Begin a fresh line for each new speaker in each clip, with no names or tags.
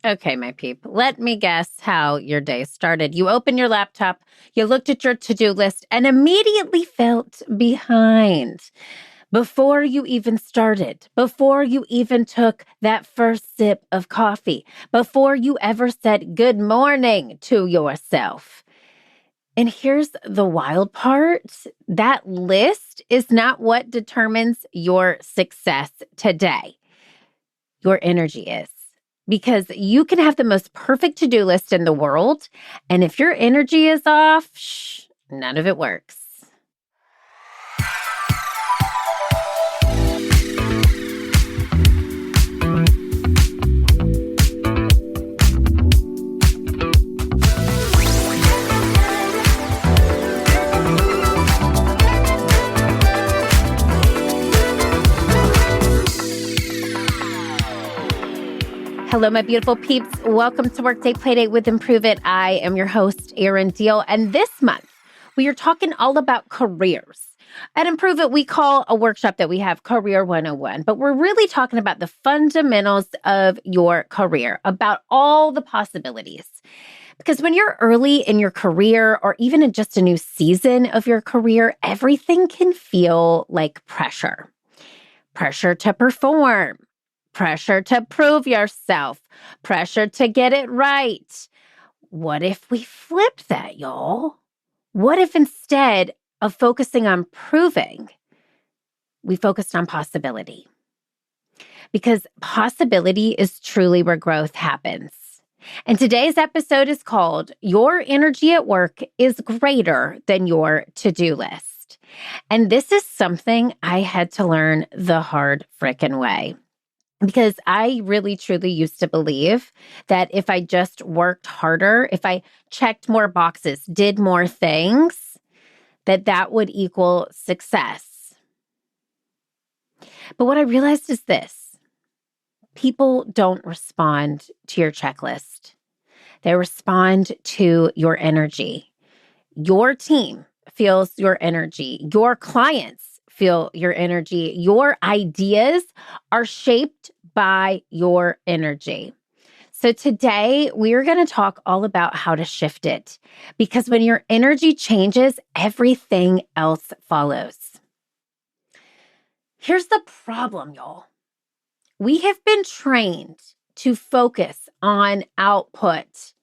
Okay, my peep, let me guess how your day started. You opened your laptop, you looked at your to-do list, and immediately felt behind. Before you even started, before you even took that first sip of coffee, before you ever said good morning to yourself. And here's the wild part. That list is not what determines your success today. Your energy is. Because you can have the most perfect to-do list in the world, and if your energy is off, none of it works. Hello, my beautiful peeps. Welcome to Workday Playdate with Improve It. I am your host, Erin. And this month, we are talking all about careers. At Improve It, we call a workshop that we have Career 101, but we're really talking about the fundamentals of your career, about all the possibilities. Because when you're early in your career or even in just a new season of your career, everything can feel like pressure. Pressure to perform. Pressure to prove yourself. Pressure to get it right. What if we flip that, y'all? What if instead of focusing on proving, we focused on possibility? Because possibility is truly where growth happens. And today's episode is called Your Energy at Work is Greater Than Your To-Do List. And this is something I had to learn the hard frickin' way. Because I really, truly used to believe that if I just worked harder, if I checked more boxes, did more things, that would equal success. But what I realized is this: people don't respond to your checklist. They respond to your energy. Your team feels your energy. Your clients feel your energy. Your ideas are shaped by your energy. So today we're going to talk all about how to shift it, because when your energy changes, everything else follows. Here's the problem, y'all. We have been trained to focus on output.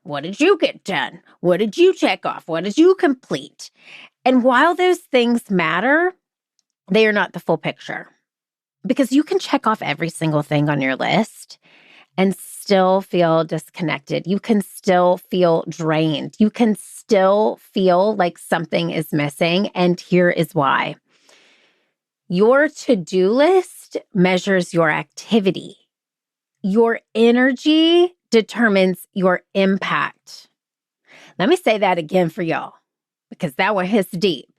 What did you get done? What did you check off? What did you complete? And while those things matter, they are not the full picture. Because you can check off every single thing on your list and still feel disconnected. You can still feel drained. You can still feel like something is missing. And here is why. Your to-do list measures your activity. Your energy determines your impact. Let me say that again for y'all, because that one hits deep.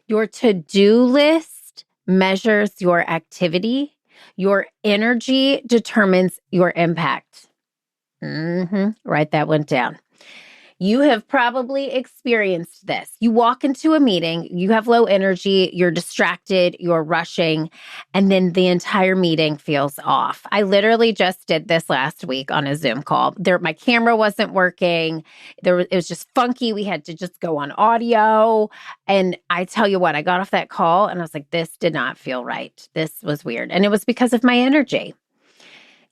Your to-do list measures your activity. Your energy determines your impact. Write that one down. You have probably experienced this. You walk into a meeting, you have low energy, you're distracted, you're rushing, and then the entire meeting feels off. I literally just did this last week on a Zoom call. My camera wasn't working. It was just funky. We had to just go on audio. And I tell you what, I got off that call and I was like, this did not feel right. This was weird. And it was because of my energy.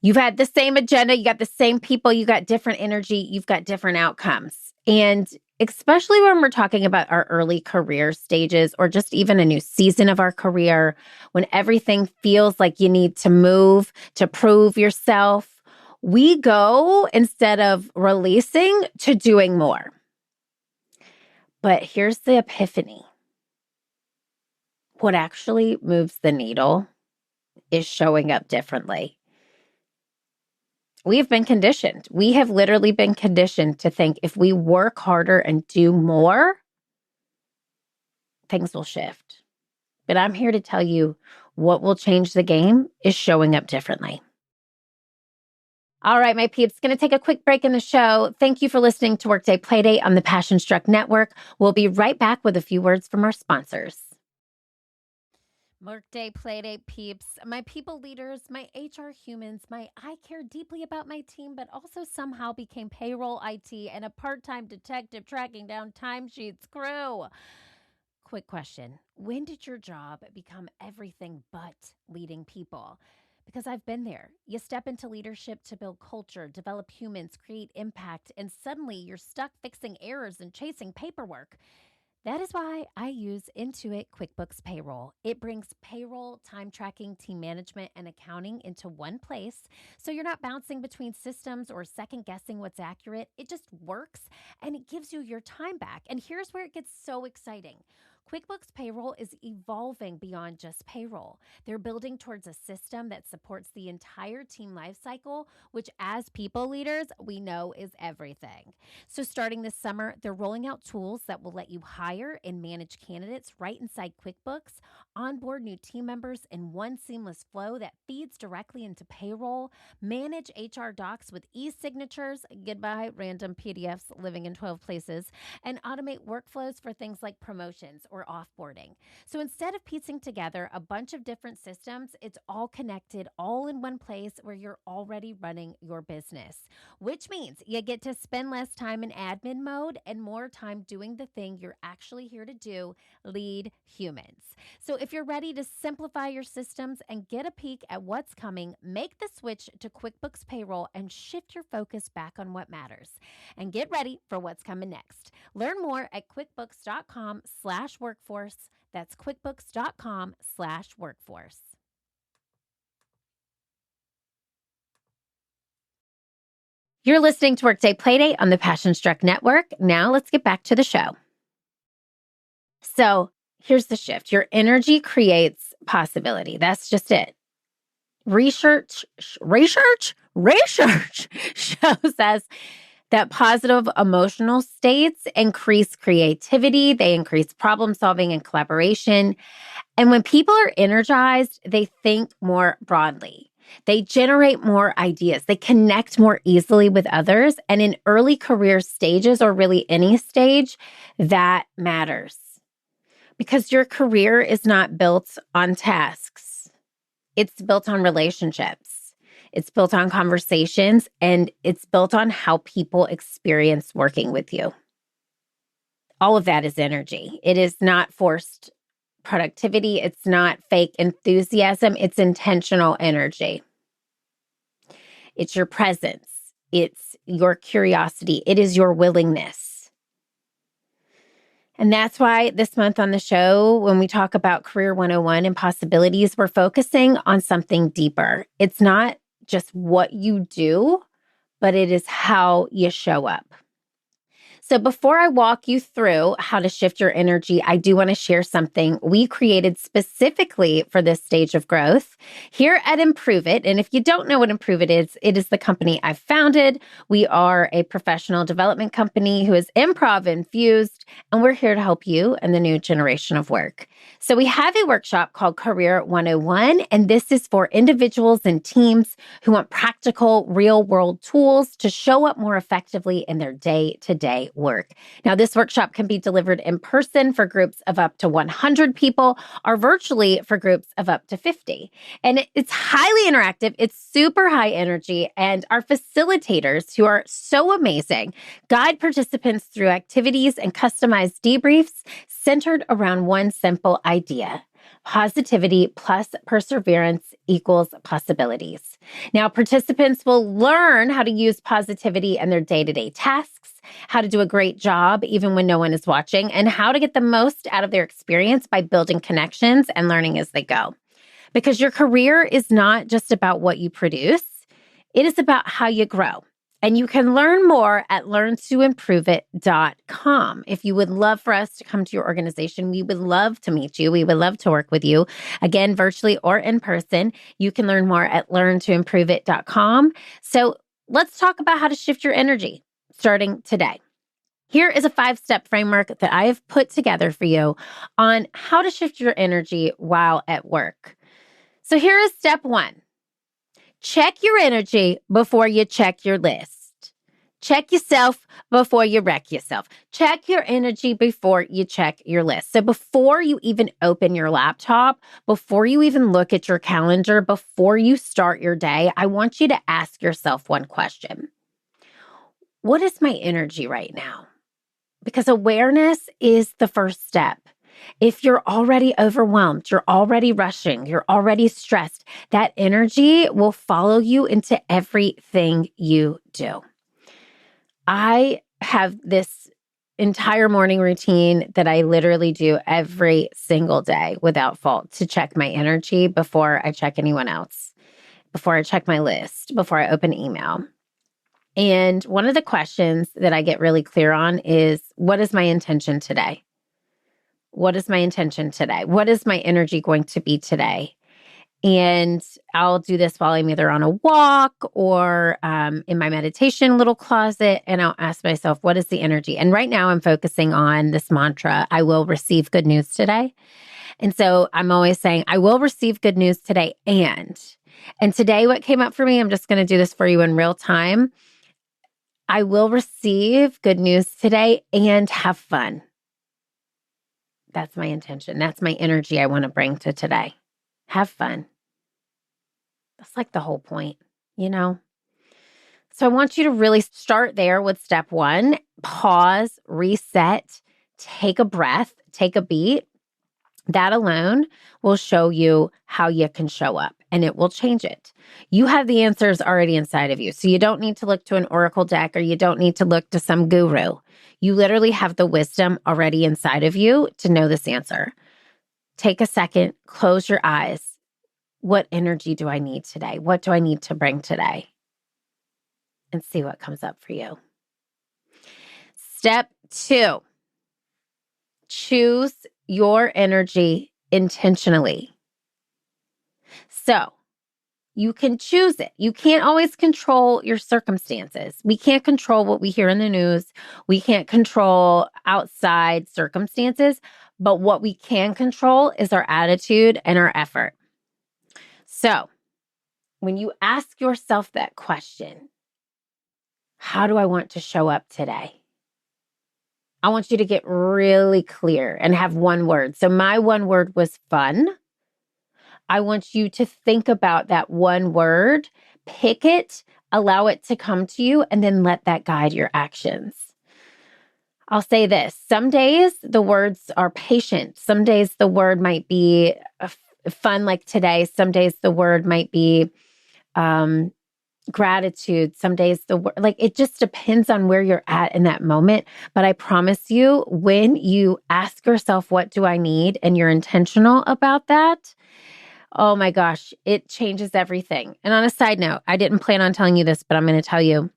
You've had the same agenda, you got the same people, you got different energy, you've got different outcomes. And especially when we're talking about our early career stages or just even a new season of our career, when everything feels like you need to move to prove yourself, we go, instead of releasing, to doing more. But here's the epiphany. What actually moves the needle is showing up differently. We have been conditioned. We have literally been conditioned to think if we work harder and do more, things will shift. But I'm here to tell you what will change the game is showing up differently. All right, my peeps, going to take a quick break in the show. Thank you for listening to Workday Playdate on the Passion Struck Network. We'll be right back with a few words from our sponsors. Workday Playdate peeps, my people leaders, my HR humans, I care deeply about my team, but also somehow became payroll IT and a part-time detective tracking down timesheets crew. Quick question. When did your job become everything but leading people? Because I've been there. You step into leadership to build culture, develop humans, create impact, and suddenly you're stuck fixing errors and chasing paperwork. That is why I use Intuit QuickBooks Payroll. It brings payroll, time tracking, team management, and accounting into one place. So you're not bouncing between systems or second guessing what's accurate. It just works and it gives you your time back. And here's where it gets so exciting. QuickBooks Payroll is evolving beyond just payroll. They're building towards a system that supports the entire team lifecycle, which as people leaders, we know is everything. So starting this summer, they're rolling out tools that will let you hire and manage candidates right inside QuickBooks, onboard new team members in one seamless flow that feeds directly into payroll, manage HR docs with e-signatures, goodbye random PDFs living in 12 places, and automate workflows for things like promotions or offboarding. So instead of piecing together a bunch of different systems, it's all connected, all in one place where you're already running your business, which means you get to spend less time in admin mode and more time doing the thing you're actually here to do, lead humans. So if you're ready to simplify your systems and get a peek at what's coming, make the switch to QuickBooks Payroll and shift your focus back on what matters. And get ready for what's coming next. Learn more at quickbooks.com/workforce. That's quickbooks.com/workforce. You're listening to Workday Playdate on the Passion Struck Network. Now let's get back to the show. So here's the shift. Your energy creates possibility. That's just it. Research shows us that positive emotional states increase creativity, they increase problem solving and collaboration. And when people are energized, they think more broadly. They generate more ideas. They connect more easily with others. And in early career stages, or really any stage, that matters. Because your career is not built on tasks, it's built on relationships. It's built on conversations, and it's built on how people experience working with you. All of that is energy. It is not forced productivity. It's not fake enthusiasm. It's intentional energy. It's your presence. It's your curiosity. It is your willingness. And that's why this month on the show, when we talk about Career 101 and possibilities, we're focusing on something deeper. It's not just what you do, but it is how you show up. So before I walk you through how to shift your energy, I do want to share something we created specifically for this stage of growth here at Improve It. And if you don't know what Improve It is the company I founded. We are a professional development company who is improv infused, and we're here to help you and the new generation of work. So we have a workshop called Career 101, and this is for individuals and teams who want practical, real-world tools to show up more effectively in their day-to-day work. Now, this workshop can be delivered in person for groups of up to 100 people or virtually for groups of up to 50. And it's highly interactive. It's super high energy. And our facilitators, who are so amazing, guide participants through activities and customized debriefs centered around one simple idea: positivity plus perseverance equals possibilities. Now, participants will learn how to use positivity in their day-to-day tasks, how to do a great job even when no one is watching, and how to get the most out of their experience by building connections and learning as they go. Because your career is not just about what you produce, it is about how you grow. And you can learn more at learntoimproveit.com. If you would love for us to come to your organization, we would love to meet you. We would love to work with you, again, virtually or in person. You can learn more at learntoimproveit.com. So let's talk about how to shift your energy starting today. Here is a 5-step framework that I have put together for you on how to shift your energy while at work. So here is step 1. Check your energy before you check your list. Check yourself before you wreck yourself. Check your energy before you check your list. So before you even open your laptop, before you even look at your calendar, before you start your day, I want you to ask yourself one question. What is my energy right now? Because awareness is the first step. If you're already overwhelmed, you're already rushing, you're already stressed, that energy will follow you into everything you do. I have this entire morning routine that I literally do every single day without fault to check my energy before I check anyone else, before I check my list, before I open email. And one of the questions that I get really clear on is, what is my intention today? What is my intention today? What is my energy going to be today? And I'll do this while I'm either on a walk or in my meditation little closet. And I'll ask myself, what is the energy? And right now I'm focusing on this mantra, I will receive good news today. And so I'm always saying, I will receive good news today. And today what came up for me, I'm just going to do this for you in real time. I will receive good news today and have fun. That's my intention. That's my energy I want to bring to today. Have fun. That's like the whole point, you know? So I want you to really start there with step one. Pause, reset, take a breath, take a beat. That alone will show you how you can show up, and it will change it. You have the answers already inside of you. So you don't need to look to an oracle deck, or you don't need to look to some guru. You literally have the wisdom already inside of you to know this answer. Take a second, close your eyes. What energy do I need today? What do I need to bring today? And see what comes up for you. Step two, choose your energy intentionally. So you can choose it. You can't always control your circumstances. We can't control what we hear in the news. We can't control outside circumstances, but what we can control is our attitude and our effort. So when you ask yourself that question, how do I want to show up today? I want you to get really clear and have one word. So my one word was fun. I want you to think about that one word, pick it, allow it to come to you, and then let that guide your actions. I'll say this. Some days the words are patient. Some days the word might be fun like today. Some days the word might be gratitude. Some days it just depends on where you're at in that moment. But I promise you, when you ask yourself, what do I need? And you're intentional about that, oh my gosh, it changes everything. And on a side note, I didn't plan on telling you this, but I'm going to tell you,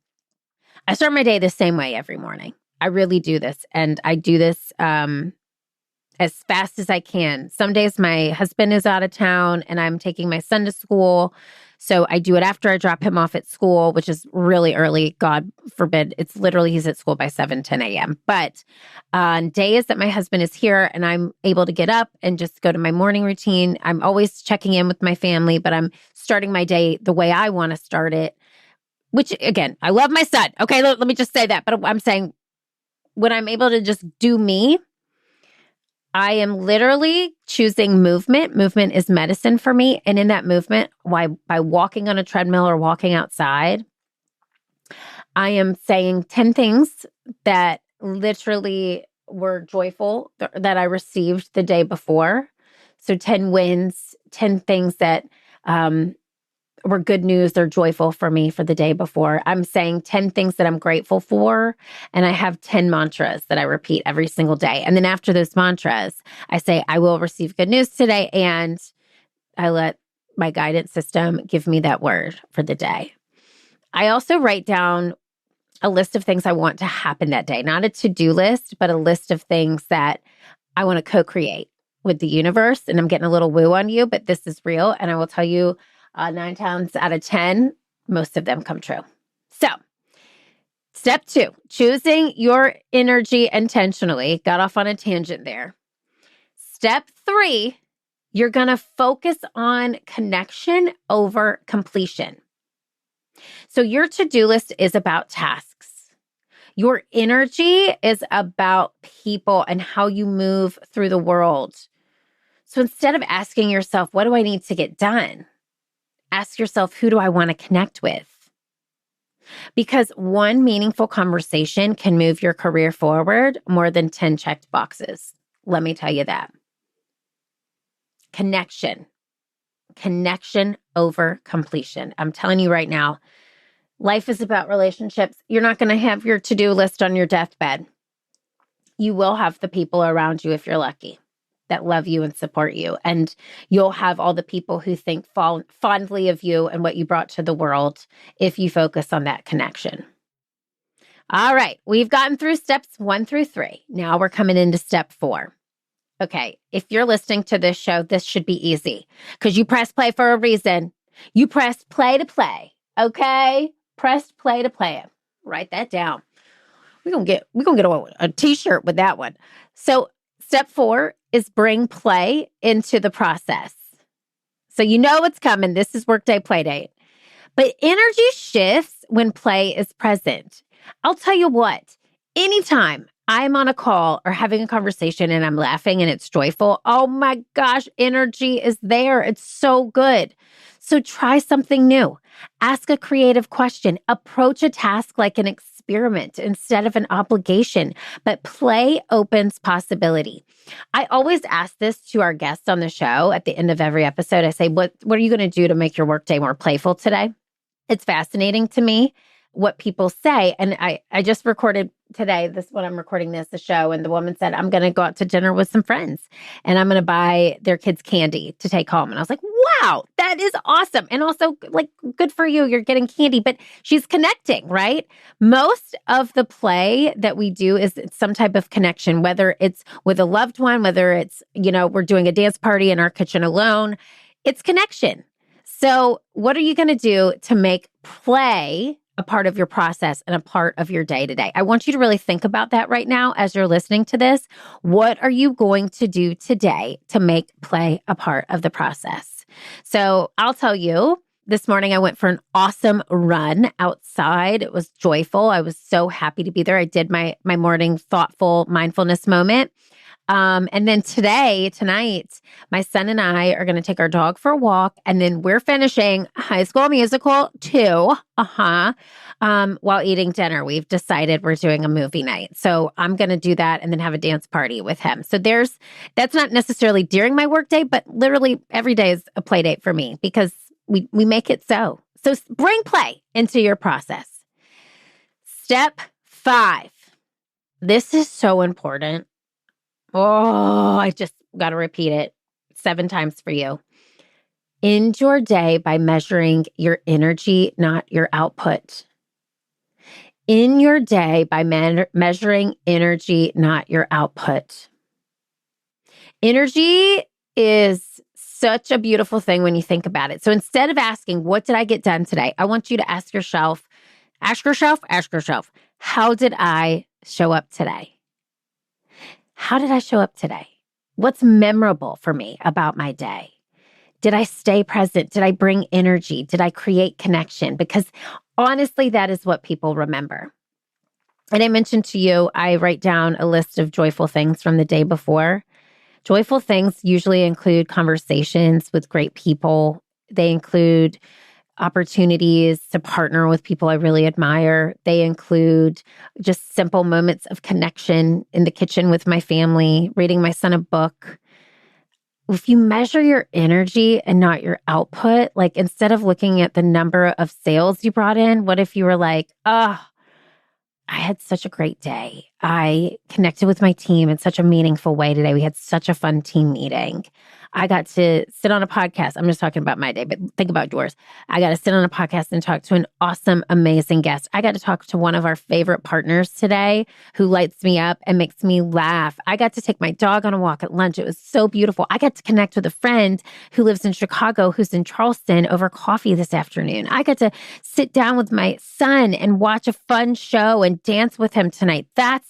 I start my day the same way every morning. I really do this. And I do this as fast as I can. Some days my husband is out of town and I'm taking my son to school. So I do it after I drop him off at school, which is really early. God forbid. It's literally, he's at school by 10 a.m. But on days that my husband is here and I'm able to get up and just go to my morning routine, I'm always checking in with my family, but I'm starting my day the way I want to start it, which again, I love my son. Okay, let me just say that. But I'm saying when I'm able to just do me, I am literally choosing movement. Movement is medicine for me. And in that movement, by walking on a treadmill or walking outside, I am saying 10 things that literally were joyful that I received the day before. So 10 wins, 10 things that were good news or joyful for me for the day before. I'm saying 10 things that I'm grateful for. And I have 10 mantras that I repeat every single day. And then after those mantras, I say, I will receive good news today. And I let my guidance system give me that word for the day. I also write down a list of things I want to happen that day, not a to-do list, but a list of things that I want to co-create with the universe. And I'm getting a little woo on you, but this is real. And I will tell you, 9 times out of 10, most of them come true. So, step 2, choosing your energy intentionally. Got off on a tangent there. Step 3, you're going to focus on connection over completion. So your to-do list is about tasks. Your energy is about people and how you move through the world. So instead of asking yourself, what do I need to get done? Ask yourself, who do I want to connect with? Because one meaningful conversation can move your career forward more than 10 checked boxes. Let me tell you that. Connection over completion. I'm telling you right now, life is about relationships. You're not going to have your to-do list on your deathbed. You will have the people around you, if you're lucky, that love you and support you. And you'll have all the people who think fondly of you and what you brought to the world if you focus on that connection. All right, we've gotten through steps 1 through 3. Now we're coming into step 4. Okay, if you're listening to this show, this should be easy because you press play for a reason. You pressed play to play, okay? Pressed play to play it. Write that down. We're gonna get a t-shirt with that one. So step 4 is bring play into the process. So you know what's coming. This is Workday Playdate. But energy shifts when play is present. I'll tell you what, anytime I'm on a call or having a conversation and I'm laughing and it's joyful, oh my gosh, energy is there. It's so good. So try something new. Ask a creative question. Approach a task like an experiment instead of an obligation. But play opens possibility. I always ask this to our guests on the show at the end of every episode. I say, what are you going to do to make your workday more playful today? It's fascinating to me what people say. And I just recorded today, when I'm recording the show, and the woman said, I'm going to go out to dinner with some friends and I'm going to buy their kids candy to take home. And I was like, wow, that is awesome. And also, like, good for you. You're getting candy, but she's connecting, right? Most of the play that we do is some type of connection, whether it's with a loved one, whether it's, we're doing a dance party in our kitchen alone, it's connection. So what are you going to do to make play a part of your process and a part of your day to day? I want you to really think about that right now as you're listening to this. What are you going to do today to make play a part of the process? So I'll tell you, this morning I went for an awesome run outside. It was joyful. I was so happy to be there. I did my morning thoughtful mindfulness moment. And then tonight, my son and I are going to take our dog for a walk, and then we're finishing High School Musical 2, while eating dinner. We've decided we're doing a movie night. So I'm going to do that and then have a dance party with him. So that's not necessarily during my workday, but literally every day is a play date for me because we make it so. So bring play into your process. Step 5. This is so important. Oh, I just got to repeat it 7 times for you. End your day by measuring your energy, not your output. In your day by measuring energy, not your output. Energy is such a beautiful thing when you think about it. So instead of asking, what did I get done today? I want you to ask yourself, how did I show up today? How did I show up today? What's memorable for me about my day? Did I stay present? Did I bring energy? Did I create connection? Because honestly, that is what people remember. And I mentioned to you, I write down a list of joyful things from the day before. Joyful things usually include conversations with great people. They include opportunities to partner with people I really admire. They include just simple moments of connection in the kitchen with my family, reading my son a book. If you measure your energy and not your output, like instead of looking at the number of sales you brought in, what if you were like, I had such a great day. I connected with my team in such a meaningful way today. We had such a fun team meeting. I got to sit on a podcast. I'm just talking about my day, but think about yours. I got to sit on a podcast and talk to an awesome, amazing guest. I got to talk to one of our favorite partners today who lights me up and makes me laugh. I got to take my dog on a walk at lunch. It was so beautiful. I got to connect with a friend who lives in Chicago, who's in Charleston, over coffee this afternoon. I got to sit down with my son and watch a fun show and dance with him tonight. That's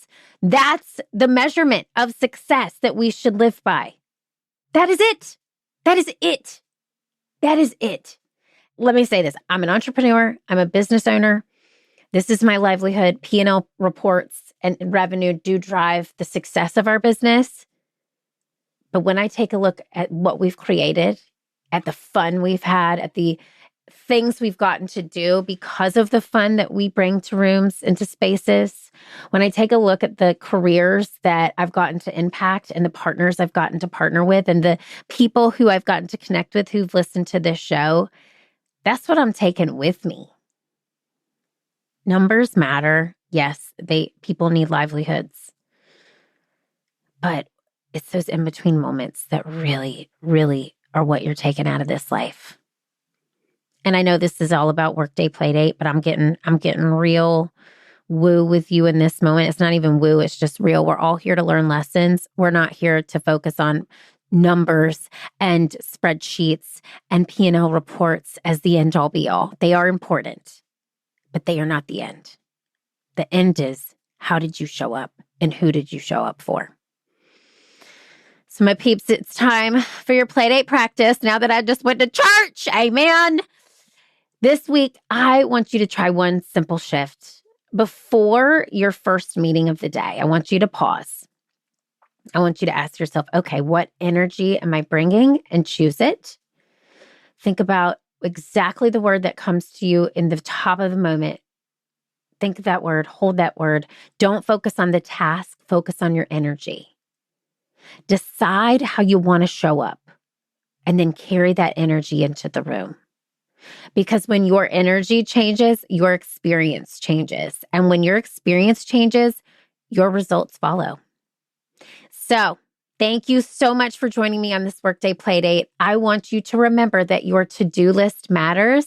the measurement of success that we should live by. That is it. That is it. That is it. Let me say this. I'm an entrepreneur. I'm a business owner. This is my livelihood. P&L reports and revenue do drive the success of our business. But when I take a look at what we've created, at the fun we've had, at the things we've gotten to do because of the fun that we bring to rooms and to spaces, when I take a look at the careers that I've gotten to impact and the partners I've gotten to partner with and the people who I've gotten to connect with who've listened to this show, that's what I'm taking with me. Numbers matter. Yes, people need livelihoods. But it's those in-between moments that really, really are what you're taking out of this life. And I know this is all about Workday Playdate, but I'm getting real woo with you in this moment. It's not even woo, it's just real. We're all here to learn lessons. We're not here to focus on numbers and spreadsheets and P&L reports as the end all be all. They are important, but they are not the end. The end is, how did you show up and who did you show up for? So my peeps, it's time for your Playdate practice now that I just went to church. Amen. This week, I want you to try one simple shift. Before your first meeting of the day, I want you to pause. I want you to ask yourself, okay, what energy am I bringing? And choose it. Think about exactly the word that comes to you in the top of the moment. Think of that word, hold that word. Don't focus on the task, focus on your energy. Decide how you want to show up and then carry that energy into the room. Because when your energy changes, your experience changes. And when your experience changes, your results follow. So thank you so much for joining me on this Workday Playdate. I want you to remember that your to-do list matters,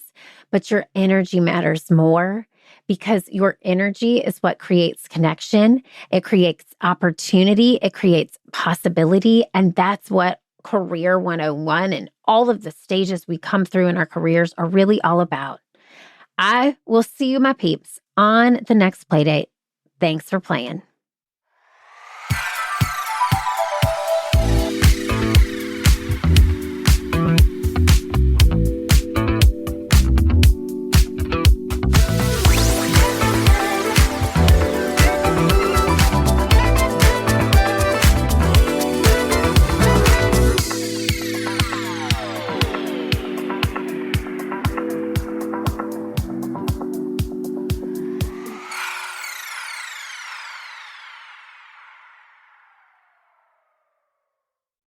but your energy matters more, because your energy is what creates connection. It creates opportunity. It creates possibility. And that's what Career 101 and all of the stages we come through in our careers are really all about. I will see you, my peeps, on the next Playdate. Thanks for playing.